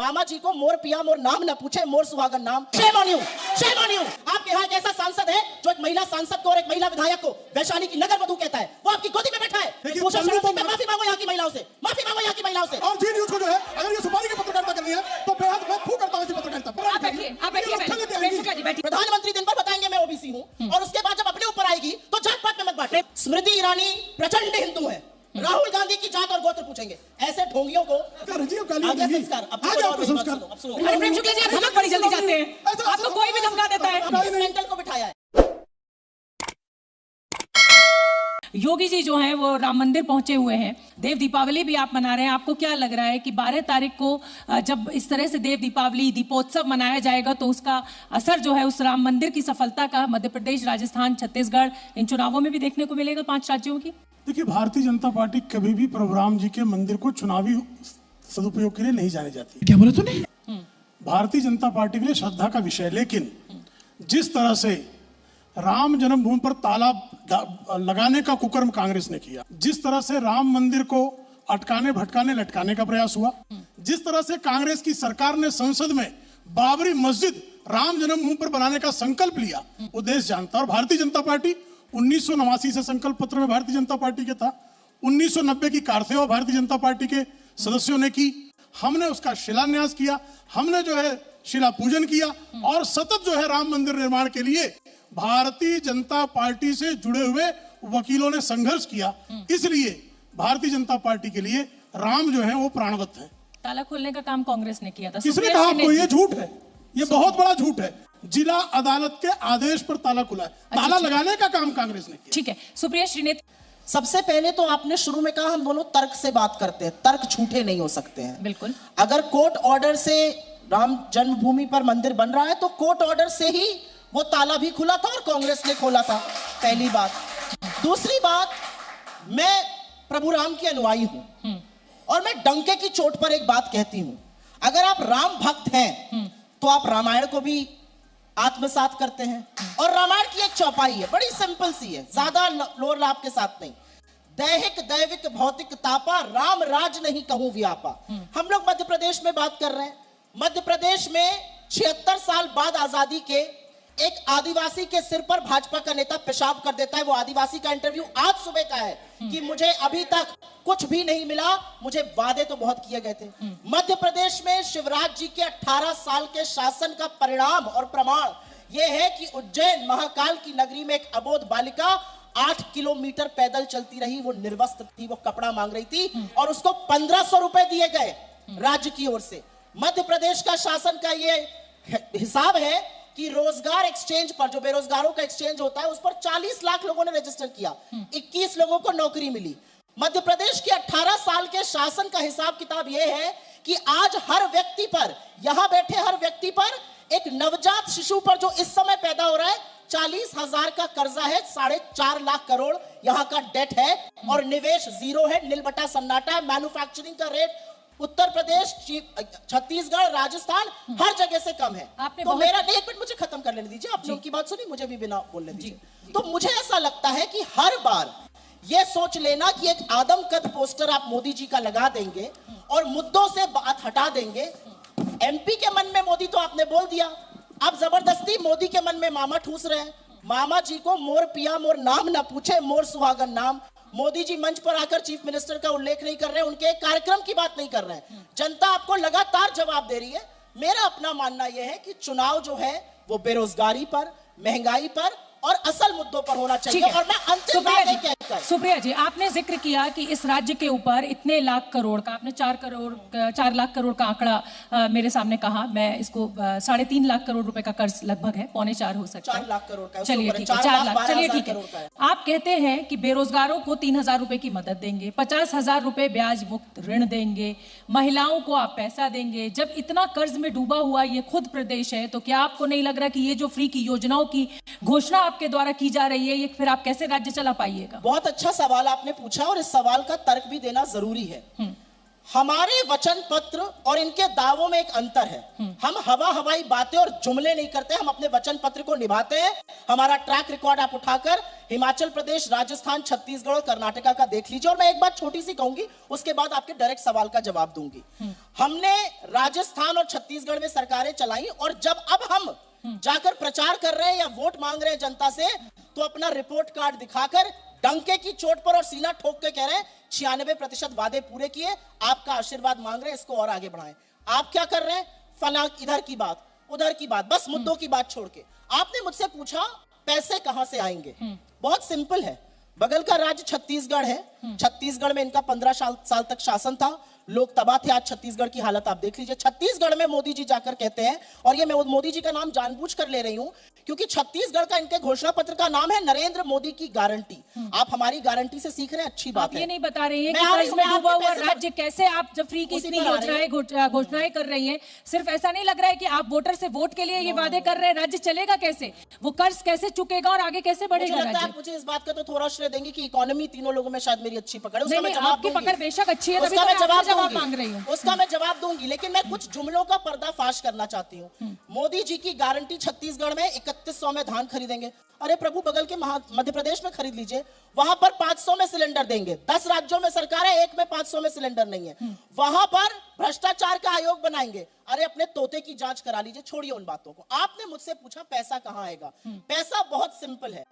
मामा जी को मोर पिया मोर नाम न पूछे मोर सुहागन नाम। Shame on you, shame on you. आपके यहाँ एक ऐसा सांसद है जो एक महिला सांसद को और एक महिला विधायक को वैशाली की नगर वधू कहता है, वो आपकी गोदी में बैठा है। माफी मांगो यहाँ की महिलाओं से, माफी मांगो यहाँ की महिलाओं से। और जी न्यूज़ को जो है अगर ये सुपारी की पत्रकारिता करनी है तो बेहद मैं फू करता हूँ इसी पत्रकारिता पर। प्रधानमंत्री दिन पर बताएंगे मैं ओबीसी हूँ और उसके बाद जब अपने ऊपर आएगी तो जात पात में मत बांटे। स्मृति ईरानी प्रचंड हिंदू है, राहुल गांधी की जात और गोत्र पूछेंगे। ऐसे ढोंगियों को आगे संस्कार। प्रेम शुक्ला जी, आप धमक बड़ी जल्दी जाते हैं, आपको कोई भी धमका देता है। मेंटल को बिठाया है। योगी जी जो हैं वो राम मंदिर पहुंचे हुए हैं, देव दीपावली भी आप मना रहे हैं। आपको क्या लग रहा है कि 12 तारीख को जब इस तरह से देव दीपावली दीपोत्सव मनाया जाएगा तो उसका असर जो है उस राम मंदिर की सफलता का मध्य प्रदेश, राजस्थान, छत्तीसगढ़ इन चुनावों में भी देखने को मिलेगा 5 राज्यों की? देखिए, भारतीय जनता पार्टी कभी भी प्रभु राम जी के मंदिर को चुनावी सदुपयोग के लिए नहीं जानी जाती। क्या बोला तूने? भारतीय जनता पार्टी के लिए श्रद्धा का विषय, लेकिन जिस तरह से राम जन्मभूमि पर ताला लगाने का कुकर्म कांग्रेस ने किया, जिस तरह से राम मंदिर को अटकाने भटकाने लटकाने का प्रयास हुआ, जिस तरह से कांग्रेस की सरकार ने संसद में बाबरी मस्जिद राम जन्मभूमि पर बनाने का संकल्प लिया, वो देश जानता। और भारतीय जनता पार्टी 1989 से संकल्प पत्र में भारतीय जनता पार्टी के था, 1990 की कारसेवा भारतीय जनता पार्टी के सदस्यों ने की, हमने उसका शिलान्यास किया, हमने जो है शिला पूजन किया और सतत जो है राम मंदिर निर्माण के लिए भारतीय जनता पार्टी से जुड़े हुए वकीलों ने संघर्ष किया। इसलिए भारतीय जनता पार्टी के लिए राम जो है वो प्राणवत है। ताला खोलने का काम कांग्रेस ने किया था। किसने कहा आपको? ये झूठ है, ये बहुत बड़ा झूठ है। जिला अदालत के आदेश पर ताला खुला है, ताला लगाने का काम कांग्रेस ने किया। ठीक है, सुप्रिया श्रीनेत। सबसे पहले तो आपने शुरू में कहा हम दोनों तर्क से बात करते हैं, तर्क झूठे नहीं हो सकते हैं। बिल्कुल। अगर कोर्ट ऑर्डर से राम जन्मभूमि पर मंदिर बन रहा है तो कोर्ट ऑर्डर से ही वो ताला भी खुला था और कांग्रेस ने खोला था, पहली बात। दूसरी बात, मैं प्रभु राम की अनुयायी हूं और मैं डंके की चोट पर एक बात कहती हूं, अगर आप राम भक्त हैं तो आप रामायण को भी आत्मसात करते हैं। और रामायण की एक चौपाई है, बड़ी सिंपल सी है, ज्यादा लोर लाभ के साथ नहीं। दैहिक दैविक भौतिक तापा राम राज नहीं कहूं व्यापा। हम लोग मध्य प्रदेश में बात कर रहे हैं। मध्य प्रदेश में 76 साल बाद आजादी के एक आदिवासी के सिर पर भाजपा का नेता पेशाब कर देता है। वो आदिवासी का इंटरव्यू आज सुबह का है कि मुझे अभी तक कुछ भी नहीं मिला, मुझे वादे तो बहुत किए गए थे। मध्य प्रदेश में शिवराज जी के 18 साल के शासन का परिणाम और प्रमाण यह है कि उज्जैन महाकाल की नगरी में एक अबोध बालिका 8 किलोमीटर पैदल चलती रही, वो निर्वस्त्र थी, वो कपड़ा मांग रही थी और उसको 1500 रुपए दिए गए राज्य की ओर से। मध्य प्रदेश का शासन का ये हिसाब है कि रोजगार एक्सचेंज पर, जो बेरोजगारों का एक्सचेंज होता है, उस पर 40 लाख लोगों ने रजिस्टर किया, 21 लोगों को नौकरी मिली। मध्य प्रदेश के 18 साल के शासन का हिसाब किताब यह है कि आज हर व्यक्ति पर, यहां बैठे हर व्यक्ति पर, एक नवजात शिशु पर जो इस समय पैदा हो रहा है, 40,000 का कर्जा है, 4.5 लाख करोड़ यहां का डेट है और निवेश जीरो है, नील बटा सन्नाटा है। मैन्युफैक्चरिंग का रेट उत्तर प्रदेश, छत्तीसगढ़, राजस्थान हर जगह से कम है। तो मेरा एक मिनट मुझे खत्म कर लेने दीजिए, आप लोगों की बात सुनी, मुझे भी बिना बोलने दीजिए। तो मुझे ऐसा लगता है कि हर बार ये सोच लेना कि एक आदमकद पोस्टर आप मोदी जी का लगा देंगे और मुद्दों से बात हटा देंगे। एमपी के मन में मोदी तो आपने बोल दिया, आप जबरदस्ती मोदी के मन में मामा ठूस रहे हैं। मामा जी को मोर पिया मोर नाम ना पूछे मोर सुहागन नाम। मोदी जी मंच पर आकर चीफ मिनिस्टर का उल्लेख नहीं कर रहे हैं, उनके एक कार्यक्रम की बात नहीं कर रहे हैं। जनता आपको लगातार जवाब दे रही है। मेरा अपना मानना यह है कि चुनाव जो है वो बेरोजगारी पर, महंगाई पर और असल मुद्दों पर होना चाहिए। और मैं अंतिम बात ये कहता हूं, सुप्रिया जी, आपने जिक्र किया कि इस राज्य के ऊपर इतने लाख करोड़ का, आपने 4 लाख करोड़ का आंकड़ा मेरे सामने कहा, मैं इसको 3.5 लाख करोड़ रुपए का कर्ज लगभग है, 3.25 हो सकता है, 4 लाख करोड़ का। चलिए ठीक है, 4 लाख, चलिए ठीक है। आप कहते हैं कि बेरोजगारों को 3,000 रुपए की मदद देंगे, 50,000 रुपए ब्याज मुक्त ऋण देंगे, महिलाओं को आप पैसा देंगे। जब इतना कर्ज में डूबा हुआ ये खुद प्रदेश है, तो क्या आपको नहीं लग रहा कि ये जो फ्री की योजनाओं की घोषणा आपके द्वारा की जा रही है, ये फिर आप कैसे राज्य चला पाइएगा? बहुत अच्छा सवाल आपने पूछा और इस सवाल का तर्क भी देना जरूरी है। हमारे वचन पत्र और इनके दावों में एक अंतर है। हम हवाई बातें और जुमले नहीं करते, हम अपने वचन पत्र को निभाते हैं। हमारा ट्रैक रिकॉर्ड आप उठाकर हिमाचल प्रदेश, राजस्थान, छत्तीसगढ़ और कर्नाटका का देख लीजिए। और मैं एक बात छोटी सी कहूंगी, उसके बाद आपके डायरेक्ट सवाल का जवाब दूंगी। हमने राजस्थान और छत्तीसगढ़ में सरकारें चलाई, और जब अब हम जाकर प्रचार कर रहे हैं या वोट मांग रहे हैं जनता से, तो अपना रिपोर्ट कार्ड दिखाकर डंके की चोट पर और सीना ठोक के कह रहे हैं 96% वादे पूरे किए, आपका आशीर्वाद मांग रहे हैं, इसको और आगे बढ़ाएं। आप क्या कर रहे हैं? फला इधर की बात, उधर की बात, बस मुद्दों की बात छोड़ के। आपने मुझसे पूछा पैसे कहां से आएंगे। बहुत सिंपल है, बगल का राज्य छत्तीसगढ़ है। छत्तीसगढ़ में इनका 15 साल तक शासन था, लोग तबाह थे। आज छत्तीसगढ़ की हालत आप देख लीजिए। छत्तीसगढ़ में मोदी जी जाकर कहते हैं, और ये मैं मोदी जी का नाम जानबूझकर ले रही हूं क्योंकि छत्तीसगढ़ का इनके घोषणा पत्र का नाम है नरेंद्र मोदी की गारंटी। आप हमारी गारंटी से सीख रहे हैं, अच्छी बात आप है। ये नहीं बता रही हैं कि कर्ज में डूबा हुआ राज्य कैसे आप जब फ्री की इतनी घोषणाएं कर रही हैं। सिर्फ ऐसा नहीं लग रहा है कि आप वोटर से वोट के लिए ये वादे कर रहे हैं, राज्य चलेगा कैसे, वो कर्ज कैसे चुकेगा और आगे कैसे बढ़ेगा राज्य? मुझे इस बात का तो थोड़ा श्रेय देंगे कि इकोनॉमी तीनों लोगों में शायद मेरी अच्छी पकड़ है, उसका मैं जवाब आपकी पकड़ बेशक अच्छी है, तभी उसका तो मैं मैं आपसे जवाब मांग रही हूँ। उसका मैं जवाब दूंगी, लेकिन मैं कुछ जुमलों का पर्दाफाश करना चाहती हूँ। मोदी जी की गारंटी, छत्तीसगढ़ में 3100 में धान खरीदेंगे। अरे प्रभु, बगल के मध्य प्रदेश में खरीद लीजिए, वहां पर 500 में सिलेंडर देंगे। 10 राज्यों में सरकार है, एक में 500 में सिलेंडर नहीं है। वहां पर भ्रष्टाचार का आयोग बनाएंगे। अरे अपने तोते की जांच करा लीजिए, छोड़िए उन बातों को। आपने मुझसे पूछा पैसा कहां आएगा। पैसा बहुत सिंपल है,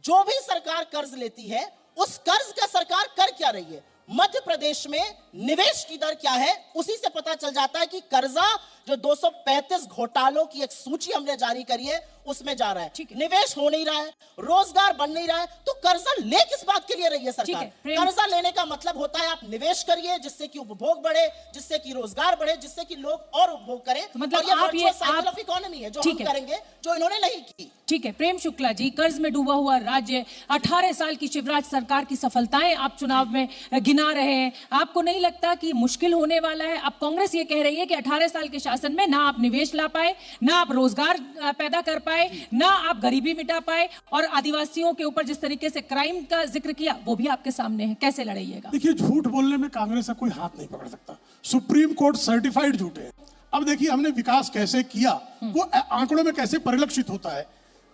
जो भी सरकार कर्ज लेती है, उस कर्ज का सरकार कर क्या रही है, मध्य प्रदेश में निवेश की दर क्या है, उसी से पता चल जाता है कि कर्जा जो 235 घोटालों की एक सूची हमने जारी करी है, उसमें जा रहा है। निवेश हो नहीं रहा है, रोजगार बन नहीं रहा है, तो कर्जा ले किस बात के लिए रही है सरकार? कर्जा लेने का मतलब होता है आप निवेश करिए, जिससे कि उपभोग बढ़े, जिससे कि रोजगार बढ़े, जिससे कि लोग और उपभोग करें। मतलब और ये साइकिल ऑफ इकोनॉमी है जो हम करेंगे, जो इन्होंने नहीं की। ठीक है प्रेम शुक्ला जी, कर्ज में डूबा हुआ राज्य, 18 साल की शिवराज सरकार की सफलताएं आप चुनाव में गिना रहे हैं, आपको नहीं लगता कि मुश्किल होने वाला है? अब कांग्रेस ये कह रही है कि 18 साल के शासन में ना आप निवेश ला पाए, ना आप रोजगार पैदा कर पाए, ना आप गरीबी मिटा पाए, और आदिवासियों के ऊपर जिस तरीके से क्राइम का जिक्र किया वो भी आपके सामने है, कैसे लड़ाइएगा? देखिए, झूठ बोलने में कांग्रेस का कोई हाथ नहीं पकड़ सकता। सुप्रीम कोर्ट सर्टिफाइड झूठे है। अब देखिए हमने विकास कैसे किया, वो आंकड़ों में कैसे परिलक्षित होता है।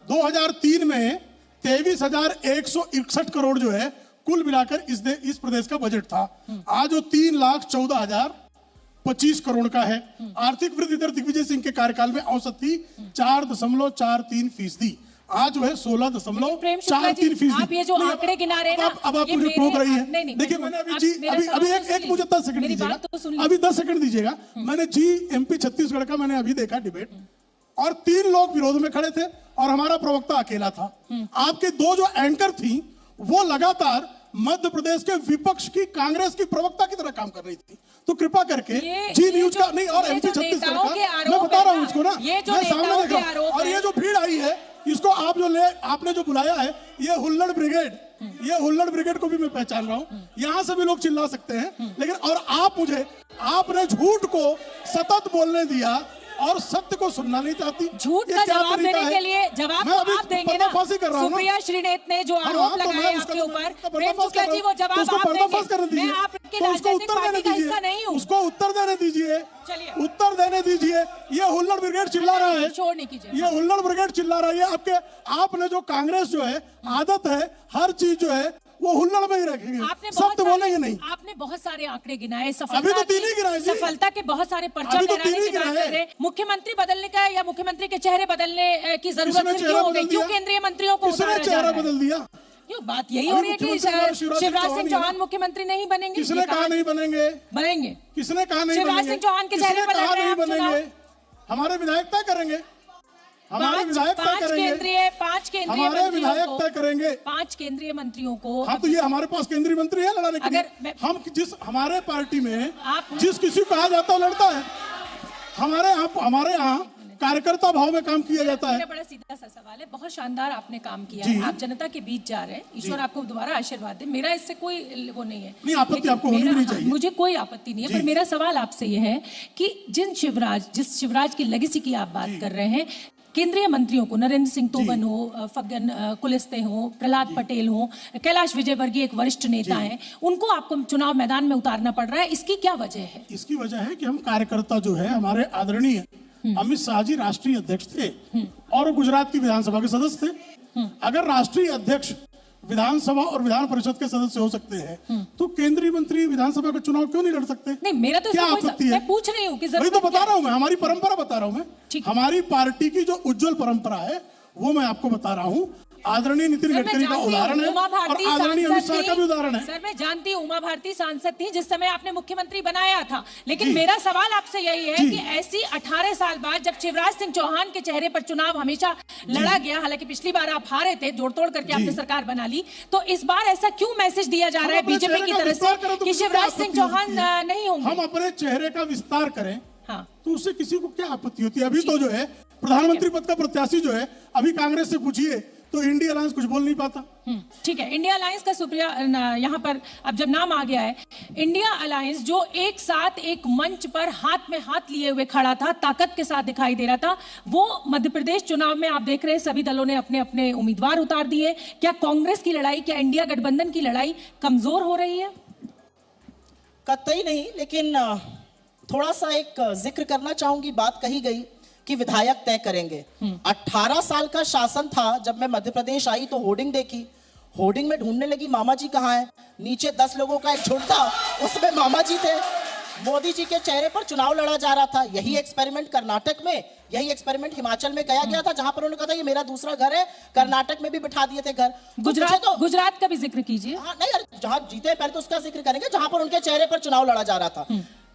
2003 में 23,161 करोड़ जो है कुल मिलाकर इस प्रदेश का बजट था। आज वो 3,14,025 करोड़ का है। आर्थिक वृद्धि दर दिग्विजय सिंह के कार्यकाल में औसत थी 4.43%। आज जो है 16.43%। आप ये जो आंकड़े गिना रहे हैं ना, अब आप मुझे टोक रही है। देखिए मैंने अभी एक मुझे 10 सेकंड दीजिएगा, अभी 10 सेकंड दीजिएगा। मैंने GMP छत्तीसगढ़ का मैंने अभी देखा डिबेट, और 3 लोग विरोध में खड़े थे और हमारा प्रवक्ता अकेला था। आपके 2 जो एंकर थी वो लगातार मध्य प्रदेश के विपक्ष की, कांग्रेस की प्रवक्ता की तरह काम कर रही थी। तो कृपा करके जी न्यूज का नहीं, और MP छत्तीसगढ़ का मैं बता रहा हूँ उसको ना, मैं सामने देख रहा हूँ। और ये जो भीड़ आई है, इसको आपने जो बुलाया है, ये हुल्लड़ ब्रिगेड, ये हुल्लड़ ब्रिगेड को भी मैं पहचान रहा हूँ। यहाँ से भी लोग चिल्ला सकते हैं, लेकिन और आपने झूठ को सतत बोलने दिया और सत्य को सुनना नहीं चाहती। झूठ का जवाब देने के लिए जवाब तो आप देंगे ना। सुप्रिया श्रीनेत ने जो आरोप लगाए आपके ऊपर, प्रेम शुक्ला जी वो जवाब आप देंगे। मैं आपके राजनीतिक पार्टी का हिस्सा नहीं हूँ। उसको उत्तर देने दीजिए, उत्तर देने दीजिए। ये हुल्लड़ ब्रिगेड चिल्ला रहा है, छोड़ने कीजिए। ये हुल्लड़ ब्रिगेड चिल्ला रहा है। आपने जो कांग्रेस जो है आदत है, हर चीज जो है वो हुल्लड़ में ही रखेंगे, सत्य बोलेंगे नहीं। आपने बहुत सारे आंकड़े गिनाए, अभी तो 3 ही गिनाए, सफलता के बहुत सारे परचम लहराने की बात कर रहे हैं। मुख्यमंत्री बदलने का या मुख्यमंत्री के चेहरे बदलने की जरूरत क्यों हो गई? क्यों केंद्रीय मंत्रियों को चेहरा बदल दिया? क्यों बात यही हो रही है कि शिवराज सिंह चौहान मुख्यमंत्री नहीं बनेंगे? किसने कहा नहीं बनेंगे? बनेंगे। किसने कहा नहीं शिवराज सिंह चौहान के चेहरे पर नहीं बनेंगे? हमारे विधायक तय करेंगे, हमारे विधायक तय करेंगे, 5 हमारे विधायक तय करेंगे। 5 केंद्रीय मंत्रियों को। हाँ, तो ये हमारे पास केंद्रीय मंत्री है लड़ाने के लिए। हम हमारे पार्टी में जिस किसी को कहा जाता है लड़ता है। हमारे यहाँ कार्यकर्ता भाव में काम किया जाता है। बड़ा सीधा सा सवाल है, बहुत शानदार आपने काम किया है, आप जनता के बीच जा रहे हैं, ईश्वर आपको दोबारा आशीर्वाद दे। मेरा इससे कोई वो नहीं है, नहीं आपत्ति आपको होनी नहीं चाहिए, मुझे कोई आपत्ति नहीं है। पर मेरा सवाल आपसे ये है कि जिस शिवराज की लेगेसी की आप बात कर रहे हैं, केंद्रीय मंत्रियों को, नरेंद्र सिंह तोमर हो, फग्गन कुलस्ते हो, प्रहलाद पटेल हो, कैलाश विजयवर्गीय एक वरिष्ठ नेता हैं, उनको आपको चुनाव मैदान में उतारना पड़ रहा है, इसकी क्या वजह है? इसकी वजह है कि हम कार्यकर्ता जो है हमारे आदरणीय अमित शाह जी राष्ट्रीय अध्यक्ष थे और वो गुजरात की विधानसभा के सदस्य थे। अगर राष्ट्रीय अध्यक्ष विधानसभा और विधान परिषद के सदस्य हो सकते हैं तो केंद्रीय मंत्री विधानसभा का चुनाव क्यों नहीं लड़ सकते? नहीं, मेरा तो क्या इसमें कोई आपत्ति है? मैं पूछ रही हूँ कि वही तो बता रहा हूँ मैं, हमारी परंपरा बता रहा हूँ मैं, ठीक। हमारी पार्टी की जो उज्जवल परंपरा है वो मैं आपको बता रहा हूँ। आदरणीय नितिन गडकरी का उदाहरण है और आदरणीय अमित शाह का भी उदाहरण है। सर मैं जानती हूँ उमा भारती सांसद थी जिस समय आपने मुख्यमंत्री बनाया था, लेकिन मेरा सवाल आपसे यही है कि ऐसी 18 साल बाद जब शिवराज सिंह चौहान के चेहरे पर चुनाव हमेशा लड़ा गया, हालांकि पिछली बार आप हारे थे, जोड़ तोड़ करके आपने सरकार बना ली, तो इस बार ऐसा क्यों मैसेज दिया जा रहा है बीजेपी की तरफ से कि शिवराज सिंह चौहान नहीं होंगे? हम अपने चेहरे का विस्तार करें हाँ, तो उससे किसी को क्या आपत्ति होती है? अभी तो जो है प्रधानमंत्री पद का प्रत्याशी जो है, अभी कांग्रेस से पूछिए तो इंडिया अलायंस कुछ बोल नहीं पाता। ठीक है, इंडिया अलायंस का सुप्रिया यहाँ पर अब जब नाम आ गया है, इंडिया अलायंस जो एक साथ एक मंच पर हाथ में हाथ लिए हुए खड़ा था, ताकत के साथ दिखाई दे रहा था, वो मध्य प्रदेश चुनाव में आप देख रहे हैं सभी दलों ने अपने अपने उम्मीदवार उतार दिए। क्या कांग्रेस की लड़ाई, क्या इंडिया गठबंधन की लड़ाई कमजोर हो रही है? कतई नहीं, लेकिन थोड़ा सा एक जिक्र करना चाहूंगी। बात कही गई कि विधायक तय करेंगे। 18 साल का शासन था, जब मैं मध्य प्रदेश आई तो होर्डिंग देखी, होर्डिंग में ढूंढने लगी मामा जी कहाँ हैं। नीचे 10 लोगों का एक झुंड था, उसमें मामा जी थे। मोदी जी के चेहरे पर चुनाव लड़ा जा रहा था। यही एक्सपेरिमेंट कर्नाटक में, यही एक्सपेरिमेंट हिमाचल में किया गया था, जहां पर उन्होंने कहा था ये मेरा दूसरा घर है। कर्नाटक में भी बिठा दिए थे घर। गुजरात का भी जिक्र कीजिए। हाँ, नहीं यार, जहां जीते पहले तो उसका जिक्र करेंगे, जहां पर उनके चेहरे पर चुनाव लड़ा जा रहा था।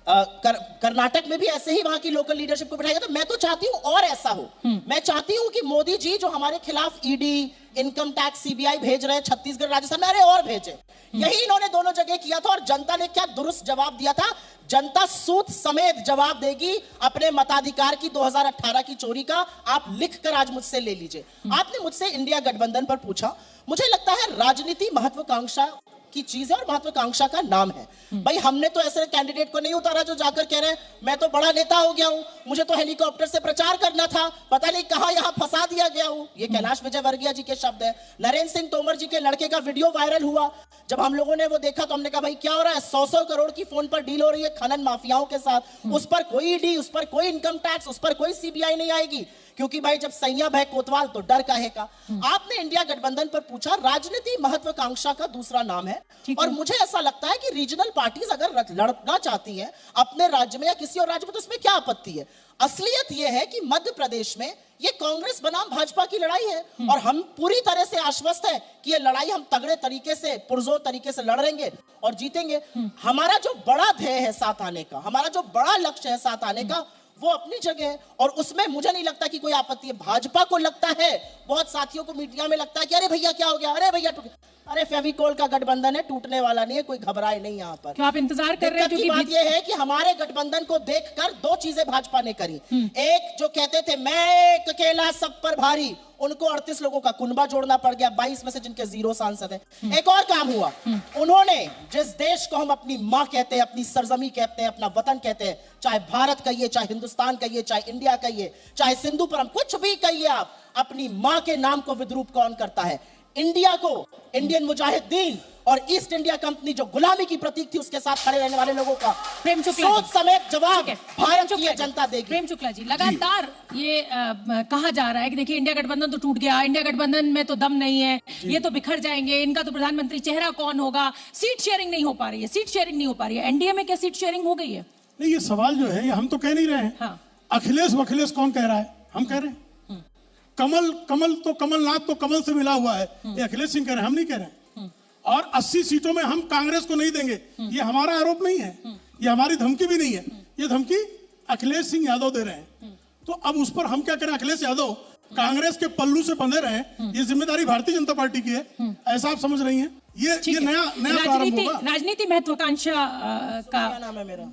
कर्नाटक में भी ऐसे ही वहां की लोकल लीडरशिप को बिठाया था। मैं तो चाहती हूं और ऐसा हो। मैं चाहती हूं कि मोदी जी जो हमारे खिलाफ ईडी, इनकम टैक्स, सीबीआई भेज रहे हैं छत्तीसगढ़, राजस्थान में, अरे और भेजे। यही इन्होंने दोनों जगह किया था और जनता ने क्या दुरुस्त जवाब दिया था। जनता सूद समेत जवाब देगी अपने मताधिकार की 2018 की चोरी का। आप लिख कर आज मुझसे ले लीजिए। आपने मुझसे इंडिया गठबंधन पर पूछा। मुझे लगता है राजनीति महत्वाकांक्षा की चीज है और महत्वाकांक्षा का नाम है। भाई हमने तो ऐसे कैंडिडेट को नहीं उतारा जो जाकर कह रहे हैं मैं तो बड़ा नेता हो गया हूं, मुझे तो हेलीकॉप्टर से प्रचार करना था, पता नहीं कहां यहां फंसा दिया गया हूं। ये कैलाश विजयवर्गीय जी के शब्द है। नरेंद्र सिंह तोमर जी के लड़के का वीडियो वायरल हुआ। जब हम लोगों ने वो देखा तो हमने कहा भाई क्या हो रहा है? 100 करोड़ की फोन पर डील हो रही है खनन माफियाओं के साथ। उस पर कोई ईडी, उस पर कोई इनकम टैक्स, उस पर कोई सीबीआई नहीं आएगी, क्योंकि भाई जब सैया भय कोतवाल तो डर काहे का। आपने इंडिया गठबंधन पर पूछा। राजनीति महत्वाकांक्षा का दूसरा नाम है और मुझे ऐसा लगता है कि रीजनल पार्टीज अगर लड़ना चाहती हैं अपने राज्य में या किसी और राज्य में तो उसमें क्या आपत्ति है। असलियत यह है कि मध्य प्रदेश में ये कांग्रेस बनाम भाजपा की लड़ाई है और हम पूरी तरह से आश्वस्त हैं कि ये लड़ाई हम तगड़े तरीके से, पुरजोर तरीके से लड़ेंगे और जीतेंगे। हमारा जो बड़ा ध्येय है साथ आने का, हमारा जो बड़ा लक्ष्य है साथ आने का, वो अपनी जगह है और उसमें मुझे नहीं लगता कि कोई आपत्ति है। भाजपा को लगता है, बहुत साथियों को मीडिया में लगता है कि अरे भैया क्या हो गया, अरे भैया अरे फेविकोल का गठबंधन है, टूटने वाला नहीं है, कोई घबराए नहीं। यहाँ पर तो आप इंतजार कर रहे हैं क्योंकि बात यह है कि हमारे गठबंधन को देखकर दो चीजें भाजपा ने करी। एक, जो कहते थे मैं अकेला सब पर भारी, उनको 38 लोगों का कुनबा जोड़ना पड़ गया, 22 में से जिनके 0 सांसद हैं। एक और काम हुआ, उन्होंने जिस देश को हम अपनी माँ कहते हैं, अपनी सरजमी कहते हैं, अपना वतन कहते हैं, चाहे भारत कहिए, चाहे हिंदुस्तान कहिए, चाहे इंडिया कहिए, चाहे सिंधु परम, कुछ भी कहिए आप, अपनी माँ के नाम को विद्रूप कौन करता है? इंडिया को इंडियन मुजाहिदीन और ईस्ट इंडिया कंपनी जो गुलामी की प्रतीक थी उसके साथ खड़े रहने वाले लोगों का प्रेम शुक्ला सोच समेत जवाब भारत की जनता देगी। प्रेम शुक्ला जी, लगातार ये कहा जा रहा है कि देखिए इंडिया गठबंधन तो टूट गया, इंडिया गठबंधन में तो दम नहीं है, ये तो बिखर जाएंगे, इनका तो प्रधानमंत्री चेहरा कौन होगा, सीट शेयरिंग नहीं हो पा रही है, सीट शेयरिंग नहीं हो पा रही है। एनडीए में क्या सीट शेयरिंग हो गई है? नहीं, ये सवाल जो है ये हम तो कह नहीं रहे हैं। हाँ। अखिलेश कौन कह रहा है? हम कह रहे हैं। कमल तो कमलनाथ तो कमल से मिला हुआ है, ये अखिलेश सिंह कह रहे हैं, हम नहीं कह रहे हैं। और 80 सीटों में हम कांग्रेस को नहीं देंगे, ये हमारा आरोप नहीं है, ये हमारी धमकी भी नहीं है, ये धमकी अखिलेश सिंह यादव दे रहे हैं। तो अब उस पर हम क्या करें? अखिलेश यादव कांग्रेस के पल्लू से बंधे रहे, ये जिम्मेदारी भारतीय जनता पार्टी की है, ऐसा आप समझ रही हैं? ये नया प्रारंभ होगा। राजनीति महत्वाकांक्षा का क्या नाम है मेरा?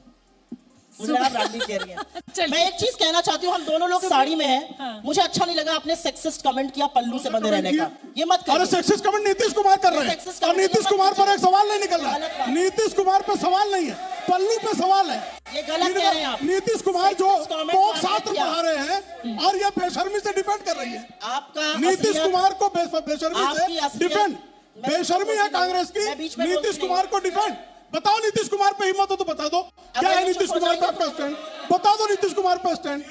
मुझे आप राजनीति कह रही हैं। मैं एक चीज कहना चाहती हूँ, हम दोनों लोग साड़ी में हैं। हाँ। मुझे अच्छा नहीं लगा आपने सेक्सिस्ट कमेंट किया पल्लू से बंधे रहने का, ये मत करिए। अरे सेक्सिस्ट कमेंट नीतीश कुमार कर रहे हैं और नीतीश कुमार पर एक सवाल नहीं निकल रहा है, नीतीश कुमार पर सवाल नहीं है, पल्लू पे सवाल है। ये गलत कह रहे हैं आप। नीतीश कुमार जो Sexist comment कोक आपने शास्त्र किया। पढ़ा रहे हैं और ये बेशर्मी से डिफेंड कर रही है। आपका नीतीश असलियत- कुमार को बेशर्मी आपकी से असलियत- डिफेंड, मैं बेशर्मी है बोलती कांग्रेस नहीं। मैं बीच की, में नीतीश बोलती कुमार को डिफेंड। बताओ नीतीश कुमार पे हिम्मत हो तो बता दो, क्या है ये नीतीश चुप हो कुमार पे जाइए। आपका स्टैंड? बता दो नीतीश कुमार पे स्टैंड,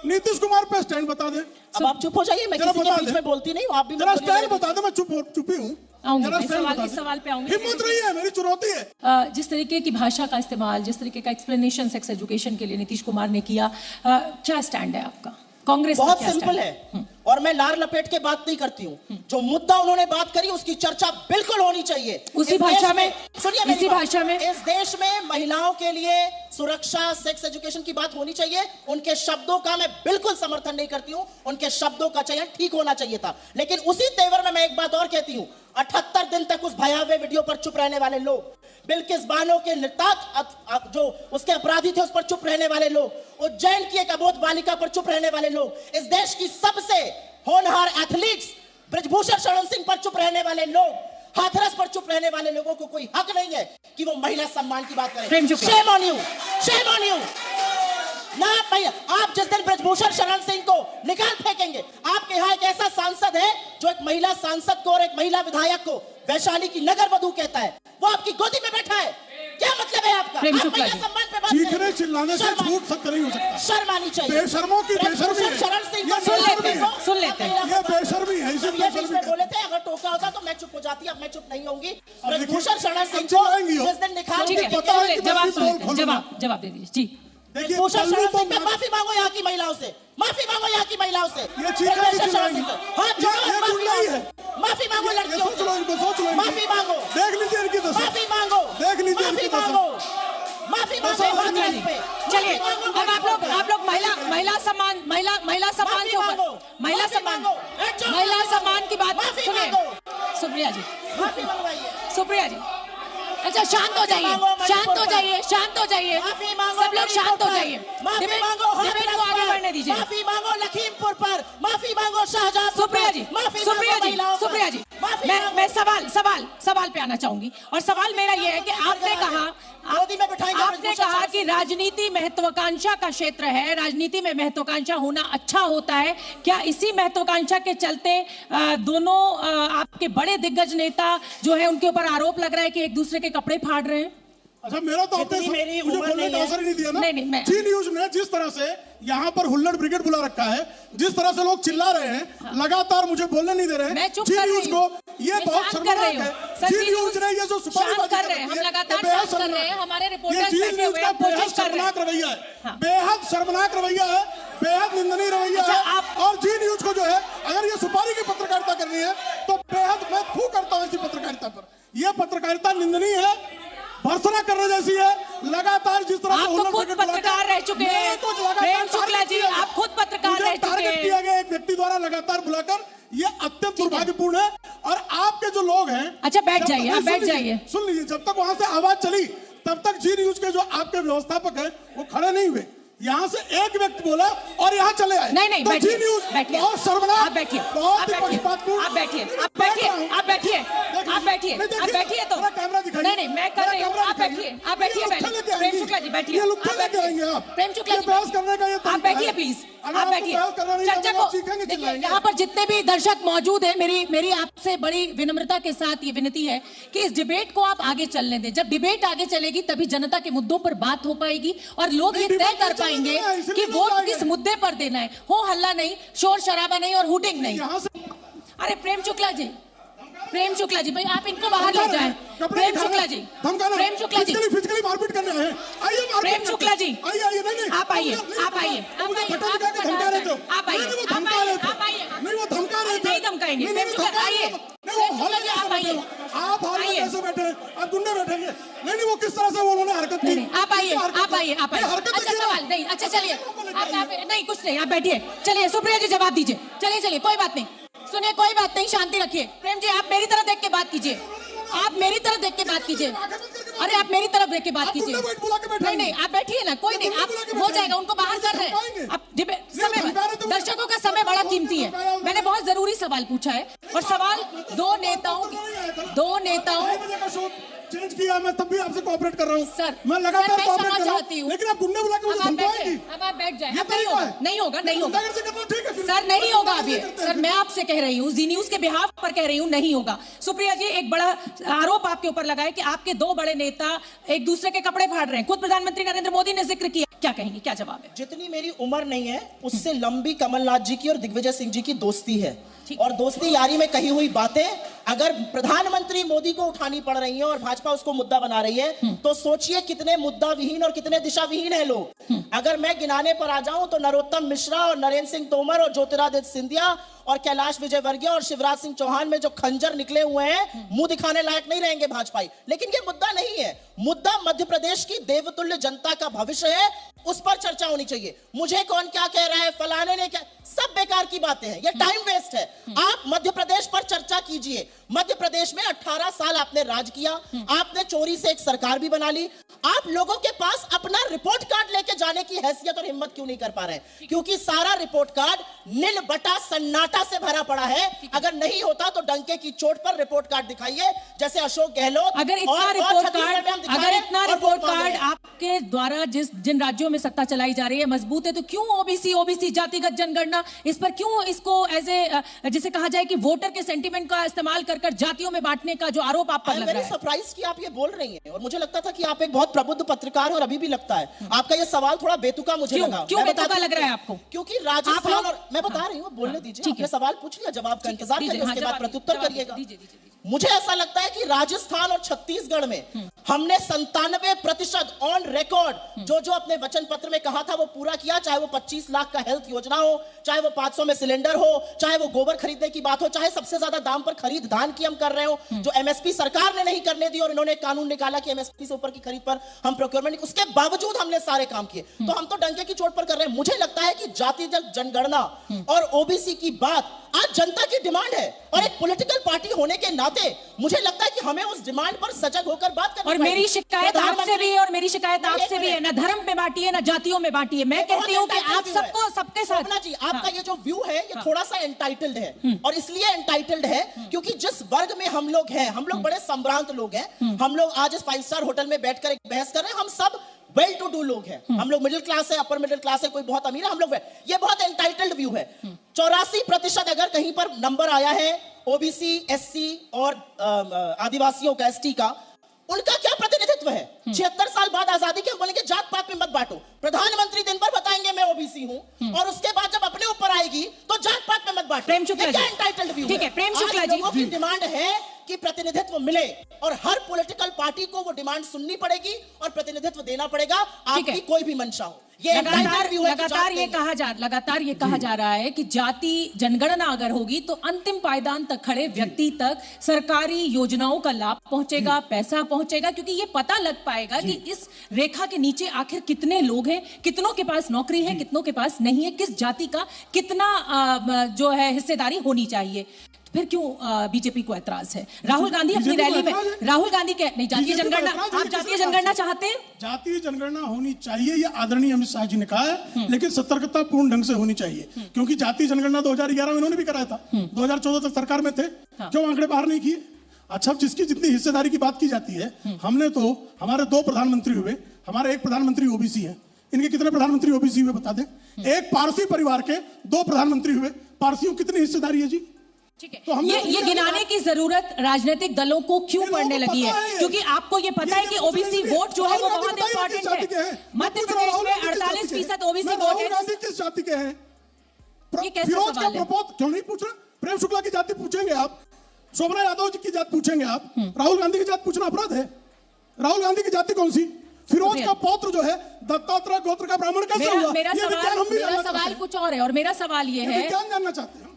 नीतीश कुमार पे स्टैंड बता दे। अब आप चुप हो जाइए, मैं जरा किसी के बता बीच दे। में बोलती नहीं हूँ, आप भी मत जरा बोलिए स्टैंड मेरे बीच बता दो, मैं चुपी हूँ। आऊंगी, जरा मैं स्टैंड सवाल बता इस दे। सवाल पे आऊंगी। हिम्मत रही है, मेरी चुनौती है। जिस तरीके की भाषा का इस्तेमाल, जिस तरीके का एक्सप्लेनेशन सेक्स एजुकेशन के लिए नीतीश कुमार ने किया, क्या स्टैंड है आपका? कांग्रेस का बहुत क्या सिंपल स्टैंड है और मैं लार लपेट के बात नहीं करती हूँ। जो मुद्दा उन्होंने बात करी उसकी चर्चा बिल्कुल होनी चाहिए। उसी इस भाषा देश में, सुनिए मेरी इसी बात। भाषा में। इस देश में महिलाओं के लिए सुरक्षा, सेक्स एजुकेशन की बात होनी चाहिए। उनके शब्दों का मैं बिल्कुल समर्थन नहीं करती हूँ, उनके शब्दों का चयन ठीक होना चाहिए था। लेकिन उसी तेवर में मैं एक बात और कहती हूँ, 78 दिन तक उस भयावह वीडियो पर चुप रहने वाले लोग, बिल्किस बानो के निर्ताक जो उसके अपराधी थे उस पर चुप रहने वाले लोग, उज्जैन की एक अबोध बालिका पर चुप रहने वाले लोग, इस देश की सबसे होनहार एथलीट्स ब्रजभूषण शरण सिंह पर चुप रहने वाले लोग, हाथरस पर चुप रहने वाले लोगों को कोई हक नहीं है कि वो महिला सम्मान की बात प्रेम करें। Shukla. Shame on you, shame on you. ना भैया, आप जिस दिन ब्रजभूषण शरण सिंह को निकाल फेंकेंगे, आपके यहाँ एक ऐसा सांसद है जो एक महिला सांसद को और एक महिला विधायक को वैशाली की नगर वधू कहता है, वो आपकी गोदी में बैठा है। क्या मतलब है आपका? प्रेम आप शुक्ला महिला जी। सम्मान पे बात चीखने करें। चिल्लाने से शर्म आनी- झूठ सत्य नहीं हो सकता। शर्म आनी चाहिए। बेशर्मों की बेशर्मी ब्रजभूषण है। शरण सिंह ये को सुन बेशर्मी लेते है। हैं, सुन लेते हैं। ये बेशर्मी है, इसे जब ये बीच बेशर्मी में कहते हैं। बोले थे, अगर टोका होता तो मैं चुप हो जाती, अब मैं चुप नहीं होंगी। देखिए, ब्रजभूषण शरण सिंह अब को चिल्लाएंगी हो। जिस दिन निकाल ठीक है, पता है सुन ले, कि जवाब मैं सुन पोल लेते हैं, खोलूंगा। जवाब दे दीजिए जी। देखिए, ब्रजभूषण कल्लू शरण तो सिंह पे मैं- माफी मांगो यहाँ की महिलाओं से, माफी मांगो यहाँ की महिलाओं से। ये चीखा नहीं ब्रजभूषण शरण चिल्लाएंगी। सिंह से हाथ जोड़ो, ये माफी गुंडा ही मांगो। है। माफी मांगो ये लड़कियों सोच लो से, इनको, सोच लो इनको। माफी मांगो, देख लीजिए इनकी दशा। माफी मांगो, देख लीजिए माफी इनकी दशा। मांगो, माफी मांगो हाथरस पे। चलिए, माफी मांगो अब आप लोग महिला सम्मान माफी से ऊपर, मांगो, महिला माफी सम्मान, मांगो। ए, चुप महिला मांगो। सम्मान की बात माफी सुनिए। मांगो। सुप्रिया जी, माफी मंगवाइए। सुप्रिया जी, अच्छा शांत हो जाइए, मांगो मणिपुर शांत हो पर। जाइए, शांत हो जाइए, माफी मांगो सब लोग मणिपुर शांत हो पर। जाइए। माफी डिबेट मांगो डिबेट को हाथरस आगे पर। बढ़ने दीजिए। माफी मांगो लखीमपुर पर, माफी मांगो शाहजहांपुर सुप्रिया पर। जी, माफी सुप्रिया मांगो जी, महिलाओं पर। सुप्रिया जी, माफी मैं मांगो। सवाल पे आना चाहूंगी। और सवाल मेरा ये है कि आपने कहा, गोदी में बिठाएंगे आपने ब्रजभूषण कहा शरण कि सिंह। राजनीति महत्वाकांक्षा का क्षेत्र है, राजनीति में महत्वाकांक्षा होना अच्छा होता है। क्या इसी महत्वाकांक्षा के चलते दोनों आपके बड़े दिग्गज नेता जो है उनके ऊपर आरोप लग रहा है कि एक दूसरे के कपड़े फाड़ रहे हैं? अच्छा, मेरा तो आपने जितनी मेरी मुझे उम्र बोलने नहीं का है। अवसर ही नहीं दिया ना। नहीं, मैं- जी न्यूज ने जिस तरह से यहाँ पर हुल्लड़ ब्रिगेड बुला रखा है, जिस तरह से लोग चिल्ला रहे हैं, लगातार मुझे बोलने नहीं दे रहे मैं हैं। चुप जी कर न्यूज रही को हूँ। ये मैं बहुत शांत कर शर्मनाक रही है। हूँ। सर, जी जी न्यूज न्यूज ने ये जो सुपारी शांत कर रहे हैं, हम लगातार शांत कर रहे हैं, हमारे रिपोर्टर्स जी बैठे न्यूज हुए का हैं, कोशिश बेहद कर रहे हैं। शर्मनाक रवैया है, हाँ। बेहद शर्मनाक रवैया है, बेहद निंदनीय रवैया अच्छा, है। आप- और जी न्यूज को जो है, अगर ये सुपारी की पत्रकारिता करनी है तो बेहद मैं फू करता हूँ इसी पत्रकारिता पर। यह पत्रकारिता निंदनीय है, भर्त्सना करने जैसी है। लगातार जिस तरह से आप तो हुल्लड़ खुद ब्रिगेड बुलाकर पत्रकार रह चुके हैं। मेरे को लगातार प्रेम शुक्ला टारगेट जी, किया गया। आप खुद पत्रकार मुझे रह चुके टारगेट हैं। किया गया एक व्यक्ति द्वारा लगातार बुलाकर, ये अत्यंत दुर्भाग्यपूर्ण है। और आपके जो लोग हैं, अच्छा, बैठ जब जाइए, तक- आप बैठ सुन लीजिए, जाइए। सुन लीजिए, जब तक वहां से आवाज चली तब तक जी न्यूज के जो आपके व्यवस्थापक हैं वो खड़े नहीं हुए। यहाँ से एक व्यक्ति बोला और यहाँ चले आए। नहीं, तो बैठिए, जी न्यूज बैठिए। बहुत शर्मनाक, आप बैठिए, बहुत आप ही बैठिए, पक्षपातपूर्ण। आप बैठिए, मैं आप बैठिए, बैठ रहा हूं। आप बैठिए, देखिए, आप बैठिए, नहीं, देखिए, आप बैठिए तो मेरा कैमरा दिखाइए। नहीं, मैं कर मेरा रही हूँ, कैमरा आप दिखाइए। बैठिए, आप बैठिए ये पहले। लुत्थे लेके प्रेम आएंगी। शुक्ला जी बैठिए, ये लुत्थे आप लेके बैठिए। आएंगे आप। प्रेम शुक्ला ये जी बहस करने का ये आप तरीका बैठिए है। प्लीज, अगर आप आपको बैठिए। बहस करना नहीं चर्चा आता, को आप चीखेंगे, देखिए, चिल्लाएंगे। यहाँ पर जितने भी दर्शक मौजूद हैं, मेरी आपसे बड़ी विनम्रता के साथ ये विनती है कि इस डिबेट को आप आगे चलने दें। जब डिबेट आगे चलेगी तभी जनता के मुद्दों पर बात हो पाएगी और लोग ये नहीं, तय डिबेट कर नहीं चलने पाएंगे देना है, इसलिए कि लोग वोट आएंगे। किस मुद्दे पर देना है। हो हल्ला नहीं, शोर शराबा नहीं और हुटिंग नहीं। यहाँ से अरे प्रेम शुक्ला जी, प्रेम शुक्ला जी, भाई आप इनको बाहर ले जाएं। प्रेम शुक्ला जी, प्रेम शुक्ला जी, फिजिकली मारपीट करने आए हैं। आइए मारपीट प्रेम करते शुक्ला हैं। जी, आइए आइए, नहीं नहीं, आप आइए, नहीं, आप आइए, नहीं, आप मुझे आइए, फटा आप दिखा के धमका रहे थे। आप आइए, नहीं, वो आप धमका रहे आइए, थे। आप आइए। नहीं, वो धमका रहे थे। नहीं धमकाएंगे, नहीं, प्रेम नहीं, शुक्ला धमका रहे आइए। थे। नहीं, प्रेम वो हॉल शुक्ला में जी, आप कैसे आइए। बैठे? आप हॉल में आइए। कैसे बैठे? आप गुंडे बैठेंगे? नहीं नहीं, वो किस तरह से वो उन्होंने हरकत की? नहीं, आप आइए, हरकत आप की? आइए, आप नहीं, आइए। हरकत अच्छा की ना। सवाल नहीं, अच्छा चलिए, आप नहीं, कुछ नहीं, आप बैठिए। चलिए सुप्रिया जी जवाब दीजिए। चलिए, कोई बात नहीं, सुनिए, कोई बात नहीं, शांति रखिए। प्रेम जी, आप मेरी तरफ देख के बात कीजिए, आप मेरी तरफ देख के बात कीजिए। अरे आप मेरी तरफ देख के बात कीजिए। गुंडे बैठ बुला के बैठाएंगे। नहीं, आप बैठिए ना, कोई नहीं, आप हो जाएगा, उनको बाहर कर रहे हैं। आप समय, दर्शकों का समय बड़ा कीमती है। मैंने बहुत जरूरी सवाल पूछा है और सवाल दो नेताओं ढाई बजे का शो चेंज किया, मैं तब भी आपसे कोऑपरेट कर रहा हूँ सर, मैं लगातार मैं कोऑपरेट क्षमा कर रहा चाहती हूँ, हूँ। लेकिन आप गुंडे बुला के मुझे धमकाएंगी। अब आप बैठ जाएं। ये अब नहीं तरीका होगा, है। नहीं होगा, नहीं होगा। गुंडागर्दी करना ठीक है फिर। सर नहीं होगा अब ये। करते हैं सर फिर। मैं आपसे कह रही हूँ, जी न्यूज के बिहाफ पर कह रही हूँ, नहीं होगा। सुप्रिया जी, एक बड़ा आरोप आपके ऊपर लगा है कि आपके दो बड़े नेता एक दूसरे के कपड़े फाड़ रहे हैं। खुद प्रधानमंत्री नरेंद्र मोदी ने जिक्र किया, क्या कहेंगे, क्या जवाब है? जितनी मेरी उम्र नहीं है उससे लंबी कमलनाथ जी की और दिग्विजय सिंह जी की दोस्ती है, ठीक। और दोस्ती यारी में कही हुई बातें अगर प्रधानमंत्री मोदी को उठानी पड़ रही हैं और भाजपा उसको मुद्दा बना रही है, तो सोचिए कितने मुद्दा विहीन और कितने दिशा विहीन है लोग। अगर मैं गिनाने पर आ जाऊं तो नरोत्तम मिश्रा और नरेंद्र सिंह तोमर और ज्योतिरादित्य सिंधिया और कैलाश विजयवर्गीय और शिवराज सिंह चौहान में जो खंजर निकले हुए हैं, मुंह दिखाने लायक नहीं रहेंगे भाजपाई। लेकिन ये मुद्दा नहीं है, मुद्दा मध्य प्रदेश की देवतुल्य जनता का भविष्य है, उस पर चर्चा होनी चाहिए। मुझे कौन क्या कह रहा है, फलाने ने क्या, सब बेकार की बातें हैं, ये टाइम वेस्ट है। आप मध्य प्रदेश पर चर्चा कीजिए। मध्य प्रदेश में 18 साल आपने राज किया, आपने चोरी से एक सरकार भी बना ली। आप लोगों के पास अपना रिपोर्ट कार्ड लेके जाने की हैसियत और हिम्मत क्यों नहीं कर पा रहे हैं? क्योंकि सारा रिपोर्ट कार्ड नील बटा सन्नाटा से भरा पड़ा है। अगर नहीं होता तो डंके की चोट पर रिपोर्ट कार्ड दिखाइए, जैसे अशोक गहलोत अगर इतना रिपोर्ट कार्ड आपके द्वारा जिन राज्यों में सत्ता चलाई जा रही है मजबूत है, तो क्यों ओबीसी जातिगत जनगणना, इस पर क्यों इसको एज ए जिसे कहा जाए कि वोटर के सेंटीमेंट का इस्तेमाल कर जातियों में बांटने का जो आरोप आप पर लग रहा है? सरप्राइज कि आप ये बोल रही हैं, और मुझे लगता था कि आप एक बहुत प्रबुद्ध पत्रकार हो, और अभी भी लगता है। आपका ये सवाल थोड़ा बेतुका मुझे लगा। क्यों बेतुका लग रहा है आपको? क्योंकि राजस्थान, और मैं बता रही हूँ, बोलने दीजिए, आपने सवाल पूछ लिया, जवाब का इंतजार करिए, उसके बाद प्रत्युत्तर करिएगा। मुझे ऐसा लगता है कि राजस्थान और छत्तीसगढ़ में हमने 97% ऑन रिकॉर्ड जो अपने वचन पत्र में कहा था वो पूरा किया। चाहे वो 25 लाख का हेल्थ योजना हो, चाहे वो 500 में सिलेंडर हो, चाहे वो गोबर खरीदने की बात हो, चाहे सबसे ज्यादा दाम पर खरीद धान की हम कर रहे हो, जो एमएसपी सरकार ने नहीं करने दी और इन्होंने कानून निकाला कि एमएसपी से ऊपर की खरीद पर हम प्रोक्योरमेंट, उसके बावजूद हमने सारे काम किए। तो हम तो डंके की चोट पर कर रहे हैं। मुझे लगता है कि जातिगत जनगणना और ओबीसी की बात आज जनता की डिमांड है, और एक पॉलिटिकल पार्टी होने के नाते मुझे लगता है कि हमें उस डिमांड पर सजग होकर बात करनी और मेरी शिकायत आपसे भी है, और मेरी शिकायत आपसे भी है, ना धर्म में बांटिए ना जातियों में बांटिए। मैं कहती हूँ कि आप सबको सबके साथ। स्वप्ना जी, आपका ये जो व्यू है ये थोड़ा सा एंटाइटल्ड है, और इसलिए एंटाइटल्ड है क्योंकि जिस वर्ग में हम लोग हैं, हम लोग बड़े संभ्रांत लोग हैं। हम लोग आज इस 5 स्टार होटल में बैठकर एक बहस कर रहे हैं, हम सब वेल टू डू लोग हैं। हम लोग मिडिल क्लास है, अपर मिडिल क्लास है, कोई बहुत अमीर है, हम लोग, ये बहुत एंटाइटल्ड व्यू है। 84% अगर कहीं पर नंबर आया है ओबीसी, एससी और आदिवासियों का, एसटी का, उनका क्या प्रतिनिधित्व है? 76 साल बाद आजादी के हम बोलेंगे जात पात में मत बांटो। प्रधानमंत्री दिन भर बताएंगे मैं ओबीसी हूं, और उसके बाद जब अपने ऊपर आएगी तो जात पात में मत बांटो। प्रेम शुक्ला जी, एंटाइटल्ड व्यू ठीक है। प्रेम शुक्ला जी, लोगों की डिमांड है कि प्रतिनिधित्व मिले, और हर पॉलिटिकल पार्टी को वो डिमांड सुननी पड़ेगी और प्रतिनिधित्व देना पड़ेगा, आपकी कोई भी मंशा हो। ये लगातार ये कहा जा रहा है कि जाति जनगणना अगर होगी तो अंतिम पायदान तक खड़े व्यक्ति तक सरकारी योजनाओं का लाभ पहुंचेगा, पैसा पहुंचेगा, क्योंकि ये पता लग पाएगा कि इस रेखा के नीचे आखिर कितने लोग हैं, कितनों के पास नौकरी है, कितनों के पास नहीं है, किस जाति का कितना जो है हिस्सेदारी होनी चाहिए। फिर क्यों बीजेपी को ऐतराज है? राहुल गांधी अपनी रैली में, राहुल गांधी के नहीं, जातीय जनगणना, आप जातीय जनगणना चाहते हैं? जातीय जनगणना होनी चाहिए, ये आदरणीय अमित शाह जी ने कहा है, लेकिन सतर्कता पूर्ण ढंग से होनी चाहिए, क्योंकि जातीय जनगणना 2011 में इन्होंने भी कराया था, 2014 तक सरकार में थे, क्यों आंकड़े बाहर नहीं किए? अच्छा, जिसकी जितनी हिस्सेदारी की बात की जाती है, हमने तो, हमारे 2 प्रधानमंत्री हुए, हमारे 1 प्रधानमंत्री ओबीसी है, इनके कितने प्रधानमंत्री ओबीसी हुए बता दें? एक पारसी परिवार के 2 प्रधानमंत्री हुए, पारसियों कितनी हिस्सेदारी है जी? ठीक है, तो ये गिनाने की जरूरत राजनीतिक दलों को क्यों पड़ने लगी है? क्योंकि आपको ये पता है कि ओबीसी वोट जो है वो बहुत इंपॉर्टेंट है। मध्य प्रदेश में 48% ओबीसी वोट है। किस जाति के हैं? ये कैसा सवाल है? क्यों नहीं पूछ रहे? प्रेम शुक्ला की जाति पूछेंगे आप, शोभना यादव जी की जाति पूछेंगे आप, राहुल गांधी की जाति पूछना अपराध है? राहुल गांधी की जाति कौन सी? फिरोज का पौत्र जो है दत्तात्रेय गोत्र का ब्राह्मण कैसे हुआ? मेरा सवाल कुछ और है, और मेरा सवाल ये है, क्या जानना चाहते हैं?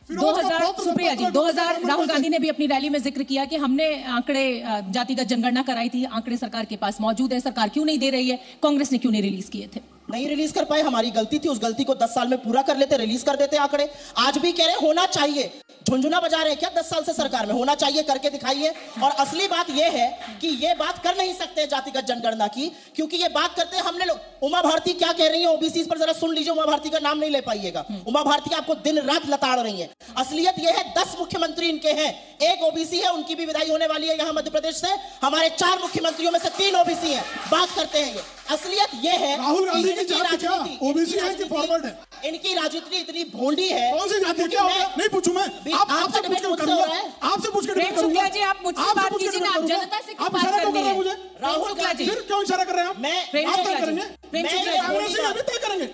2000 राहुल गांधी ने भी अपनी रैली में जिक्र किया कि हमने आंकड़े जातिगत जनगणना कराई थी, आंकड़े सरकार के पास मौजूद है, सरकार क्यों नहीं दे रही है? कांग्रेस ने क्यों नहीं रिलीज किए थे? नहीं रिलीज कर पाए, हमारी गलती थी, उस गलती को 10 साल में पूरा कर लेते, रिलीज कर देते आंकड़े। आज भी कह रहे होना चाहिए। झुंझुना बजा रहे हैं क्या 10 साल से सरकार में? होना चाहिए, करके दिखाइए। और असली बात यह है कि ये बात कर नहीं सकते जातिगत जनगणना की, क्योंकि ये बात करते हैं हमने उमा भारती क्या कह रही है ओबीसी पर जरा सुन लीजिए। उमा भारती का नाम नहीं ले पाइएगा। उमा भारती आपको दिन रात लताड़ रही है। असलियत यह है 10 मुख्यमंत्री इनके हैं, 1 ओबीसी है, उनकी भी विदाई होने वाली है यहां मध्य प्रदेश से। हमारे 4 मुख्यमंत्रियों में से 3 ओबीसी हैं। बात करते हैं ये। असलियत यह है राहुल गांधी की जाति क्या ओबीसी है कि फॉरवर्ड है? इनकी राजनीति इतनी भोंडी है। कौन सी जाति क्या होगा? नहीं पूछूं मैं, आपसे पूछ कर करूंगा, आपसे पूछ कर प्रेम शुक्ला जी, आप मुझसे बात कीजिए ना, आप जनता से क्यों बात करनी है? मुझे राहुल शुक्ला जी, फिर क्यों इशारा कर रहे हैं आप? मैं प्रेम आप शुक्ला तय जी, करेंगे, प्रेम शुक्ला जी, अभी तय करेंगे।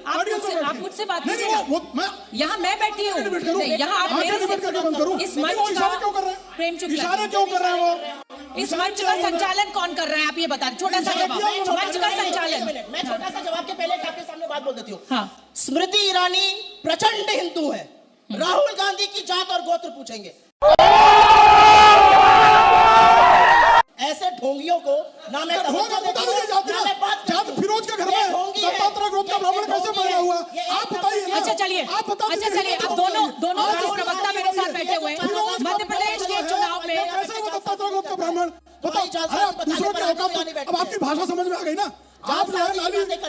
आप मुझसे बात कीजिए ना। मैं यहाँ मैं बैठी हूँ, नहीं, यहाँ आप मेरे डिबेट करके बंद करूं? इस मंच का इशारा क्यों कर रहे हैं? प्रेम शुक्ला इशारा जी, क्यों कर रहे हैं वो? इस मंच का संचालन कौन कर रहे हैं आप ये बता? छोटा सा जवाब, मंच का संचालन। मैं छोटा सा जवाब के पहले आपके सामने बात बोल देती हूँ। हाँ। स्मृति ईरानी प्रचंड हिंदू है, राहुल गांधी की जात और गोत्र पूछेंगे। ऐसे ढोंगियों को ना मैं फिरोज के घर में दत्तात्रेय ग्रुप का भ्रमण कैसे पैदा हुआ? आप बताइए। अच्छा चलिए, अच्छा चलिए, अब दोनों प्रवक्ता मेरे साथ बैठे हुए हैं। मध्य प्रदेश के चुनाव में कैसे हुआ दत्तात्रेय ग्रुप का भ्रमण? दूसरों के औकात। अब आपकी भाषा समझ में आ गई ना? आप जो है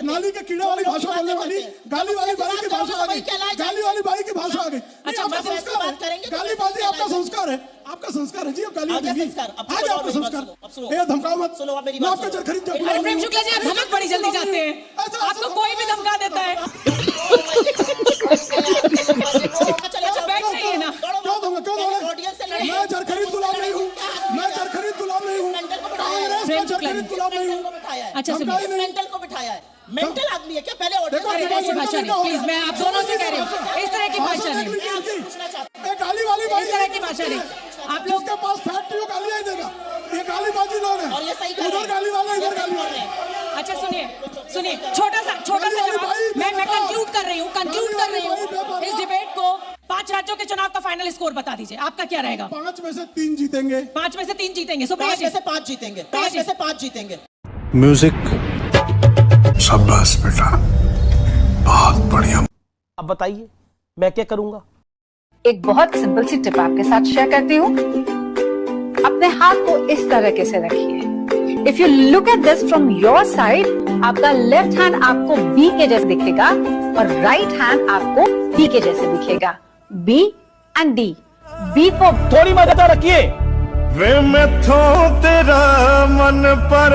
नाली के कीड़े वाली भाषा बोलने वाली, गाली वाली बाई की भाषा आ गई, गाली वाली बाई की भाषा आ गई। अच्छा, आपका संस्कार है, गालीबाजी आपका संस्कार है, आपका संस्कार है जी। आप गाली देंगी, आज आपका संस्कार। ये धमकाओ मत, सुनो आप मेरी मैं बात आपका चर खरीद अरे प्रेम शुक्ला जी, आप धमक बड़ी जल्दी जाते हैं। आपको कोई भी धमका देता है। अच्छा बैठ जाइए ना। क्यों दूंगा? मैं चर खरीद गुलाम नहीं हूँ, मैं चर खरीद गुलाम नहीं हूँ, कांग्रेस का चर खरीद गुलाम नहीं हूँ। अच्छा सुनिए, मेंटल को बिठाया है। मेंटल आदमी है क्या? पहले अरे ऐसी भाषा नहीं, प्लीज, मैं आप दोनों से कह रही हूँ, इस तरह की भाषा नहीं, गाली वाली बाई, इस तरह की भाषा नहीं। आप लोग के पास फैक्ट्री हो गालियां ही देगा। ये गालीबाजी लोग हैं, और ये सही कर रहे उधर हैं, गाली वाला, इधर ये गाली सही कर वाला। रहे हैं। अच्छा सुनिए, छोटा सा जवाब मैं कंक्लूड कर रही हूँ। इस डिबेट को 5 राज्यों के चुनाव का फाइनल स्कोर बता दीजिए, आपका क्या रहेगा? 5 में से 3 जीतेंगे। 5 में से 3 जीतेंगे। सुप्रिया 5 जी, में से 5 जीतेंगे, 5 में से 5 जीतेंगे। म्यूजिक। शाबाश बेटा, बहुत बढ़िया। अब बताइए मैं क्या करूंगा? एक बहुत सिंपल सी टिप आपके साथ शेयर करती हूँ। अपने हाथ को इस तरीके से रखिए। If you look at this from your side, आपका लेफ्ट हैंड आपको बी के जैसे दिखेगा और राइट हैंड आपको डी के जैसे दिखेगा। B and D. B for थोड़ी मदद रखिए। वे मैं थो तेरा मन पर